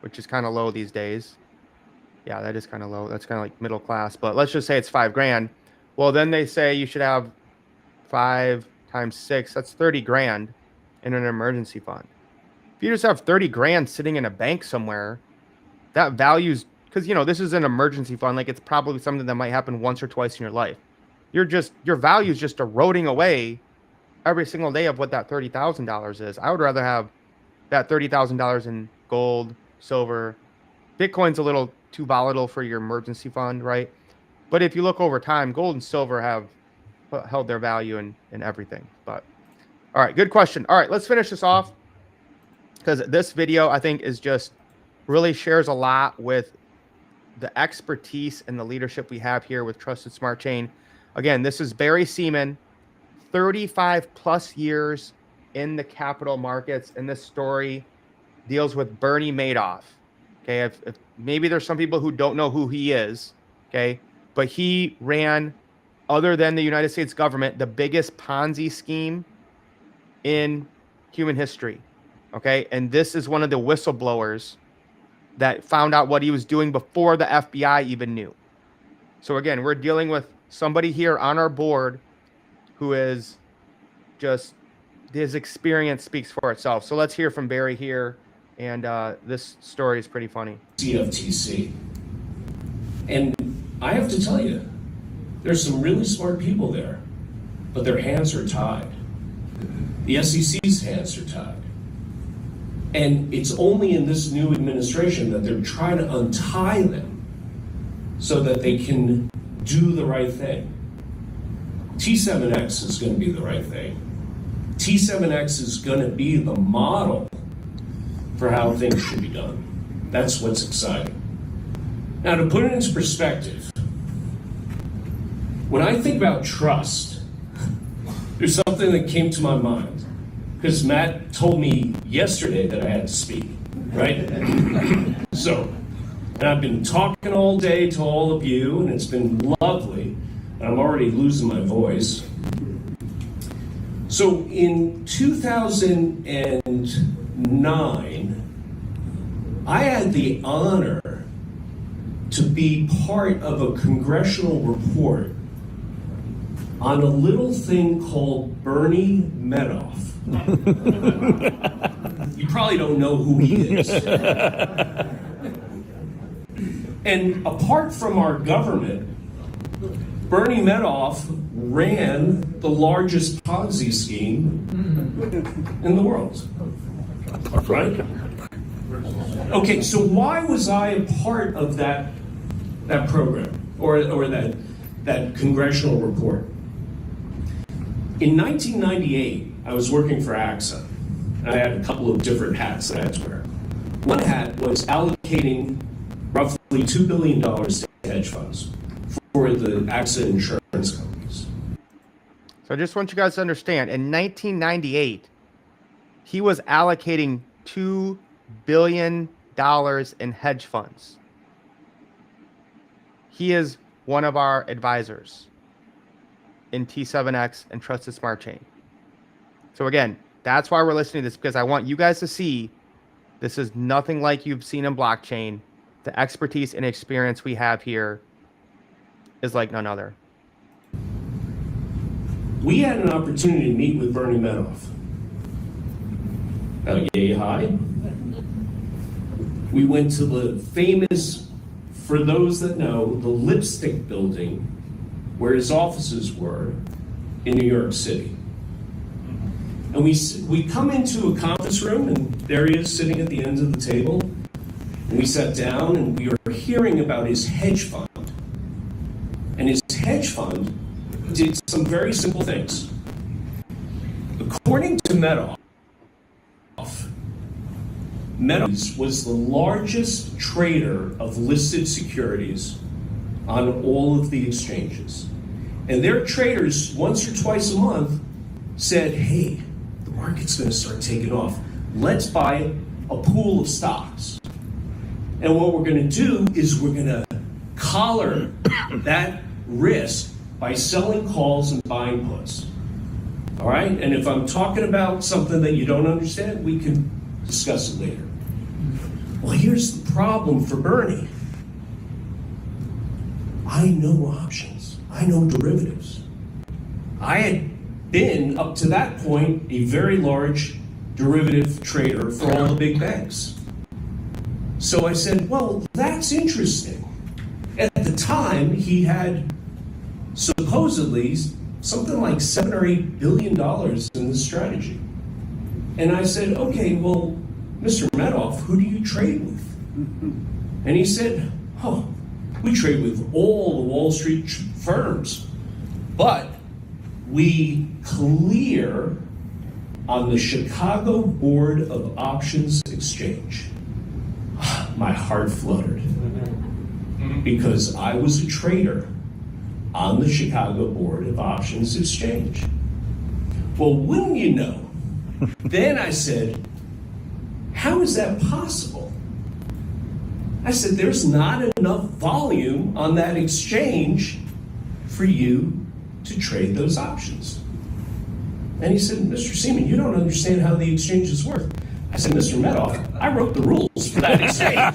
which is kind of low these days. Yeah, that is kind of low. That's kind of like middle class. But let's just say it's $5,000. Well, then they say you should have 5 times 6. That's $30,000 in an emergency fund. If you just have $30,000 sitting in a bank somewhere, that values, because this is an emergency fund. Like it's probably something that might happen once or twice in your life. Your value is just eroding away every single day of what that $30,000 is. I would rather have that $30,000 in gold, silver. Bitcoin's a little too volatile for your emergency fund, right? But if you look over time, gold and silver have held their value in everything. But all right, good question. All right, let's finish this off, because this video I think is just really shares a lot with the expertise and the leadership we have here with Trusted Smart Chain. Again, this is Barry Seaman, 35 plus years in the capital markets, and this story deals with Bernie Madoff. Okay, if maybe there's some people who don't know who he is, okay, but he ran, other than the United States government, the biggest Ponzi scheme in human history. Okay, and this is one of the whistleblowers that found out what he was doing before the FBI even knew. So again, we're dealing with somebody here on our board who is just, his experience speaks for itself. So let's hear from Barry here. And this story is pretty funny. CFTC. And I have to tell you, there's some really smart people there, but their hands are tied. The SEC's hands are tied. And it's only in this new administration that they're trying to untie them so that they can do the right thing. T7X is going to be the right thing. T7X is going to be the model for how things should be done. That's what's exciting. Now, to put it into perspective, when I think about trust, there's something that came to my mind. because Matt told me yesterday that I had to speak, right? So, and I've been talking all day to all of you, and it's been lovely. And I'm already losing my voice. So in 2009, I had the honor to be part of a congressional report on a little thing called Bernie Madoff. You probably don't know who he is. And apart from our government, Bernie Madoff ran the largest Ponzi scheme in the world, right? Okay, so why was I a part of that program or that congressional report? In 1998, I was working for AXA. I had a couple of different hats that I had to wear. One hat was allocating roughly $2 billion to hedge funds for the AXA insurance companies. So I just want you guys to understand, in 1998, he was allocating $2 billion in hedge funds. He is one of our advisors in T7X and Trusted Smart Chain. So again, that's why we're listening to this, because I want you guys to see this is nothing like you've seen in blockchain. The expertise and experience we have here is like none other. We had an opportunity to meet with Bernie Madoff. Yay high. We went to the famous, for those that know, the Lipstick Building, where his offices were in New York City. And we come into a conference room, and there he is sitting at the end of the table. And we sat down, and we were hearing about his hedge fund. And his hedge fund did some very simple things. According to Madoff, Madoff was the largest trader of listed securities on all of the exchanges. And their traders, once or twice a month, said, hey, the market's going to start taking off. Let's buy a pool of stocks. And what we're going to do is we're going to collar that risk by selling calls and buying puts. All right? And if I'm talking about something that you don't understand, we can discuss it later. Well, here's the problem for Bernie. I know options. I know derivatives. I had been, up to that point, a very large derivative trader for all the big banks. So I said, well, that's interesting. At the time, he had supposedly something like $7 or $8 billion in this strategy. And I said, okay, well, Mr. Madoff, who do you trade with? And he said, oh, we trade with all the Wall Street firms, but we clear on the Chicago Board of Options Exchange. My heart fluttered because I was a trader on the Chicago Board of Options Exchange. Well, wouldn't you know? Then I said, how is that possible? I said, there's not enough volume on that exchange for you to trade those options. And he said, Mr. Seaman, you don't understand how the exchanges work. I said, Mr. Madoff, I wrote the rules for that exchange.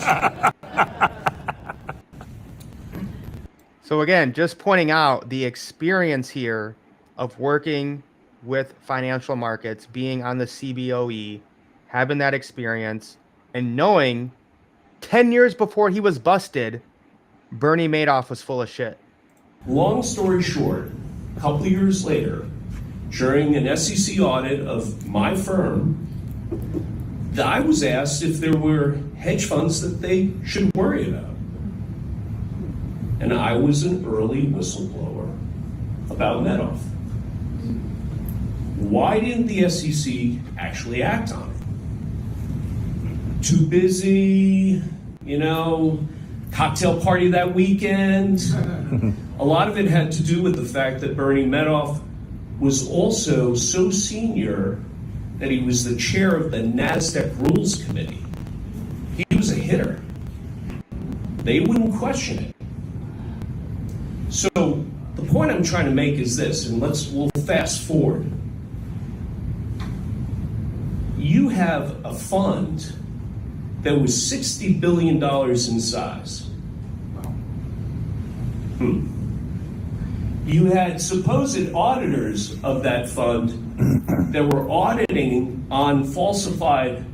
So again, just pointing out the experience here of working with financial markets, being on the CBOE, having that experience, and knowing 10 years before he was busted, Bernie Madoff was full of shit. Long story short, a couple of years later, during an SEC audit of my firm, I was asked if there were hedge funds that they should worry about. And I was an early whistleblower about Madoff. Why didn't the SEC actually act on it? Too busy, cocktail party that weekend. A lot of it had to do with the fact that Bernie Madoff was also so senior that he was the chair of the NASDAQ Rules Committee. He was a hitter. They wouldn't question it. So the point I'm trying to make is this, and we'll fast forward. You have a fund that was $60 billion in size. You had supposed auditors of that fund that were auditing on falsified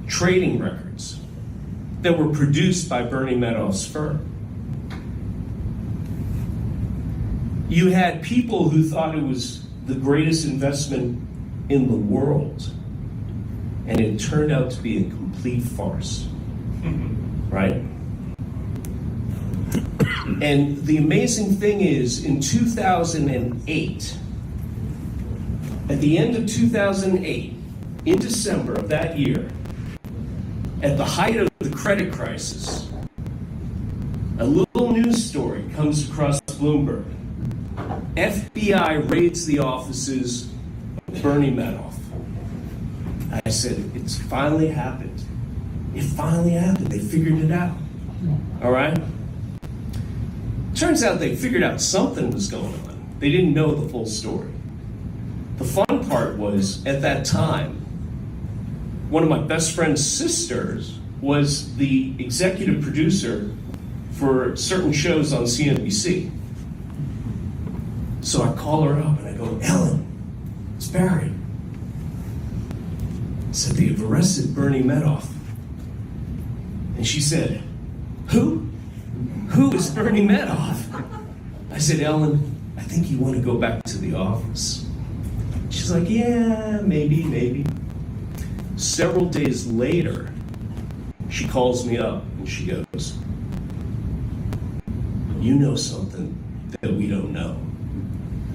trading records that were produced by Bernie Madoff's firm. You had people who thought it was the greatest investment in the world, and it turned out to be a complete farce, right? And the amazing thing is, in 2008, at the end of 2008, in December of that year, at the height of the credit crisis, a little news story comes across Bloomberg. FBI raids the offices of Bernie Madoff. I said, it's finally happened. It finally happened. They figured it out. All right? Turns out they figured out something was going on. They didn't know the full story. The fun part was, at that time, one of my best friend's sisters was the executive producer for certain shows on CNBC. So I call her up and I go, Ellen, it's Barry. I said, they've arrested Bernie Madoff. And she said, who? Who is Bernie Madoff? I said, Ellen, I think you want to go back to the office. She's like, yeah, maybe. Several days later, she calls me up and she goes, you know something that we don't know.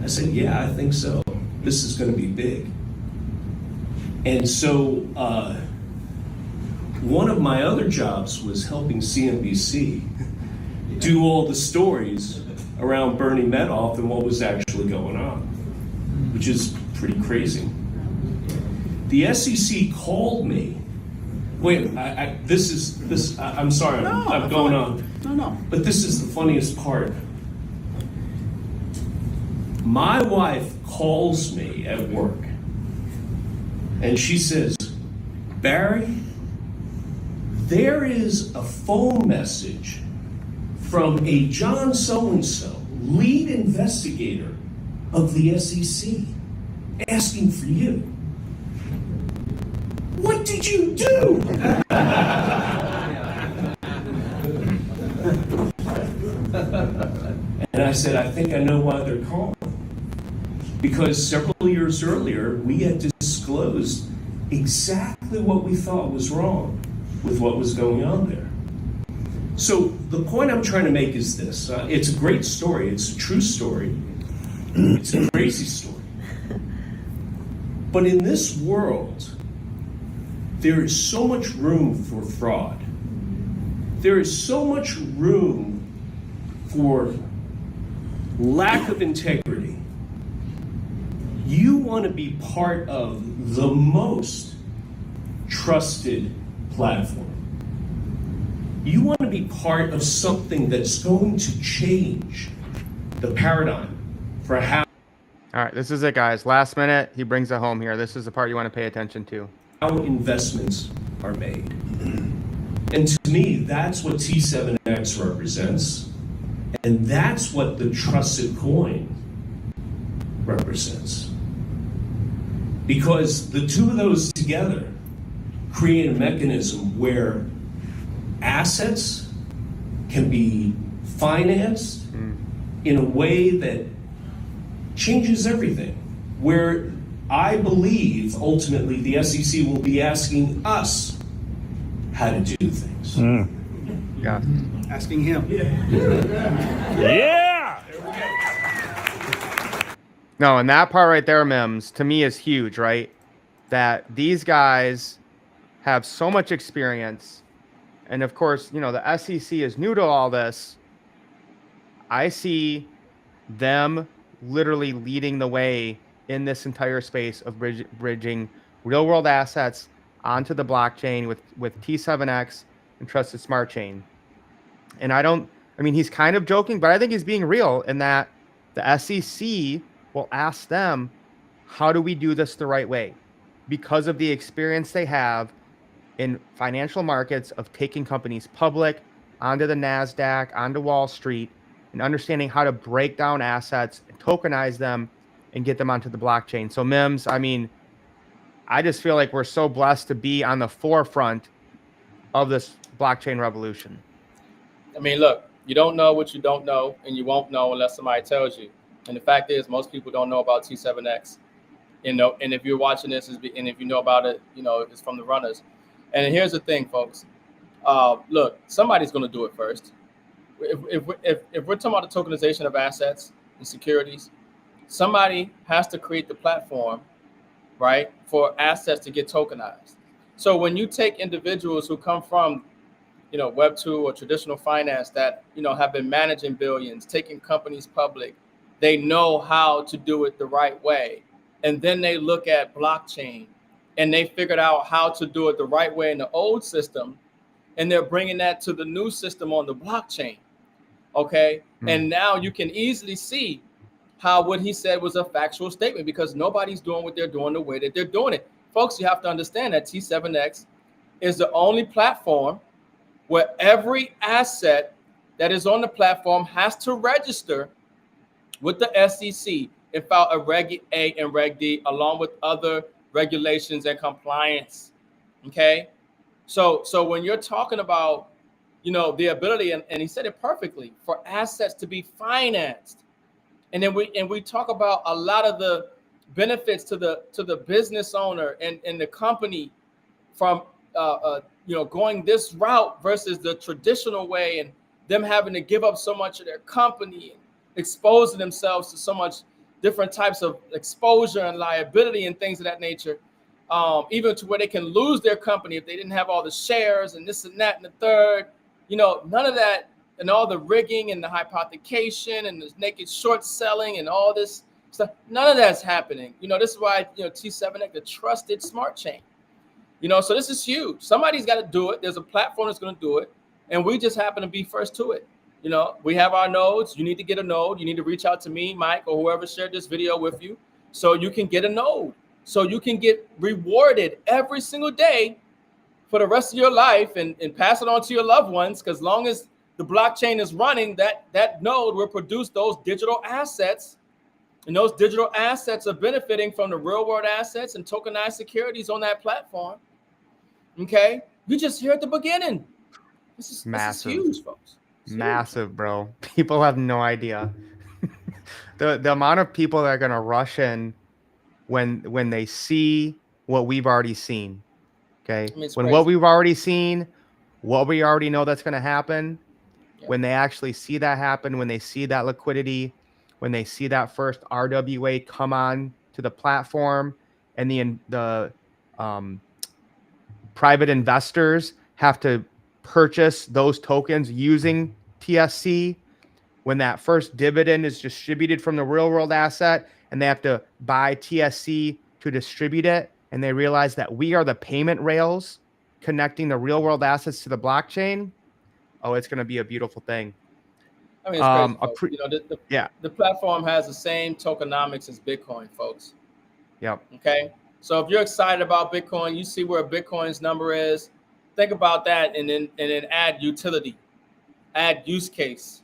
I said, yeah, I think so. This is going to be big. And so one of my other jobs was helping CNBC do all the stories around Bernie Madoff and what was actually going on, which is pretty crazy. The SEC called me. Wait, I'm sorry, I'm going on. No. But this is the funniest part. My wife calls me at work and she says, Barry, there is a phone message from a John so-and-so, lead investigator of the SEC, asking for you. What did you do? And I said, I think I know why they're calling. Because several years earlier, we had disclosed exactly what we thought was wrong with what was going on there. So the point I'm trying to make is this. It's a great story. It's a true story. It's a crazy story. But in this world, there is so much room for fraud. There is so much room for lack of integrity. You want to be part of the most trusted platform. You want to be part of something that's going to change the paradigm for how All right, this is it, guys. Last minute, he brings it home here. This is the part you want to pay attention to. investments are made. And to me, that's what T7X represents. And that's what the trusted coin represents. Because the two of those together create a mechanism where assets can be financed in a way that changes everything. Where I believe ultimately the SEC will be asking us how to do things. Yeah. Asking him. Yeah! No, and that part right there, M.I.M.S, to me is huge, right? That these guys have so much experience. And of course, you know, the SEC is new to all this. I see them literally leading the way in this entire space of bridging real world assets onto the blockchain with T7X and Trusted Smart Chain. And I mean, he's kind of joking, but I think he's being real in that the SEC will ask them, how do we do this the right way? Because of the experience they have in financial markets of taking companies public onto the NASDAQ, onto Wall Street, and understanding how to break down assets and tokenize them and get them onto the blockchain. So, Mims, I mean, I just feel like we're so blessed to be on the forefront of this blockchain revolution. I mean, look, you don't know what you don't know, and you won't know unless somebody tells you. And the fact is, most people don't know about T7X. You know, and if you're watching this, and if you know about it, you know, it's from the runners. And here's the thing, folks. Look, somebody's going to do it first. If we're talking about the tokenization of assets and securities, somebody has to create the platform, right, for assets to get tokenized. So when you take individuals who come from, you know, Web 2 or traditional finance that, you know, have been managing billions, taking companies public, they know how to do it the right way. And then they look at blockchain and they figured out how to do it the right way in the old system. And they're bringing that to the new system on the blockchain. Okay. And now you can easily see how what he said was a factual statement, because nobody's doing what they're doing the way that they're doing it. Folks, you have to understand that T7X is the only platform where every asset that is on the platform has to register with the SEC and file a Reg A and Reg D along with other regulations and compliance. Okay, so when you're talking about, you know, the ability, and he said it perfectly, for assets to be financed, and then we talk about a lot of the benefits to the business owner and the company from you know, going this route versus the traditional way, and them having to give up so much of their company and exposing themselves to so much different types of exposure and liability and things of that nature, even to where they can lose their company if they didn't have all the shares and this and that and the third. You know, none of that, and all the rigging and the hypothecation and the naked short selling and all this stuff, none of that's happening. You know, this is why, you know, T7X, the trusted smart chain. You know, so this is huge. Somebody's got to do it. There's a platform that's going to do it, and we just happen to be first to it. You know, we have our nodes. You need to get a node. You need to reach out to me, Mike, or whoever shared this video with you, so you can get a node, so you can get rewarded every single day for the rest of your life, and pass it on to your loved ones. Because long as the blockchain is running, that node will produce those digital assets, and those digital assets are benefiting from the real world assets and tokenized securities on that platform. Okay, you just here at the beginning. This is huge, folks. Massive, bro. People have no idea. The amount of people that are gonna rush in when they see what we've already seen. Okay. I mean, it's When crazy. what we've already seen, what we already know that's gonna happen, Yeah. when they actually see that happen, when they see that liquidity, when they see that first RWA come on to the platform, and the private investors have to purchase those tokens using TSC, when that first dividend is distributed from the real world asset and they have to buy TSC to distribute it, and they realize that we are the payment rails connecting the real world assets to the blockchain, oh, it's going to be a beautiful thing. I mean, it's crazy, folks. You know, Yeah. the platform has the same tokenomics as Bitcoin, folks. Yep. Okay. So if you're excited about Bitcoin, you see where Bitcoin's number is. Think about that, and then add utility, add use case,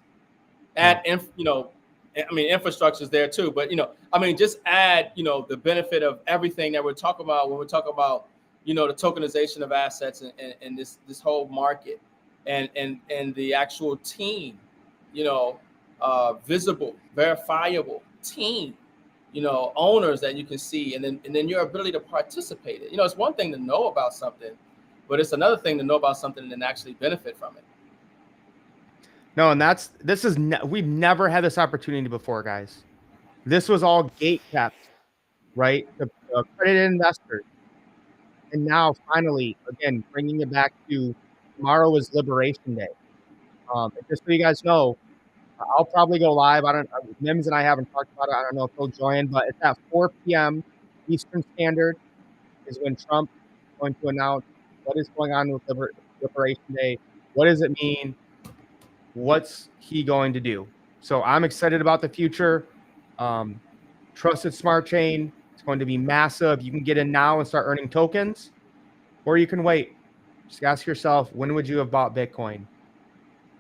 add you know, I mean, infrastructure is there too, but you know, I mean, just add, you know, the benefit of everything that we're talking about when we're talking about, you know, the tokenization of assets and this whole market, and the actual team, you know, visible, verifiable team, you know, owners that you can see, and then your ability to participate. You know, it's one thing to know about something, but it's another thing to know about something and then actually benefit from it. No, and we've never had this opportunity before, guys. This was all gate kept, right? The accredited investors. And now finally, again, bringing it back to tomorrow is Liberation Day. And just so you guys know, I'll probably go live. Mims and I haven't talked about it. I don't know if he'll join, but it's at 4 p.m. Eastern Standard is when Trump is going to announce what is going on with Liberation Day. What does it mean? What's he going to do? So I'm excited about the future. Trusted Smart Chain. It's going to be massive. You can get in now and start earning tokens, or you can wait. Just ask yourself, when would you have bought Bitcoin?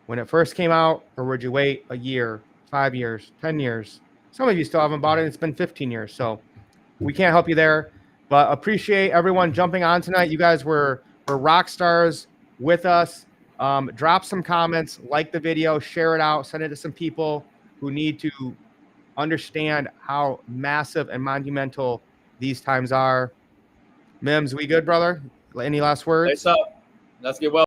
When it first came out, or would you wait a year, 5 years, 10 years? Some of you still haven't bought it. It's been 15 years. So we can't help you there, but appreciate everyone jumping on tonight. You guys were rock stars with us. Drop some comments, like the video, share it out, send it to some people who need to understand how massive and monumental these times are. Mims, we good, brother? Any last words? Lace up. Let's get well.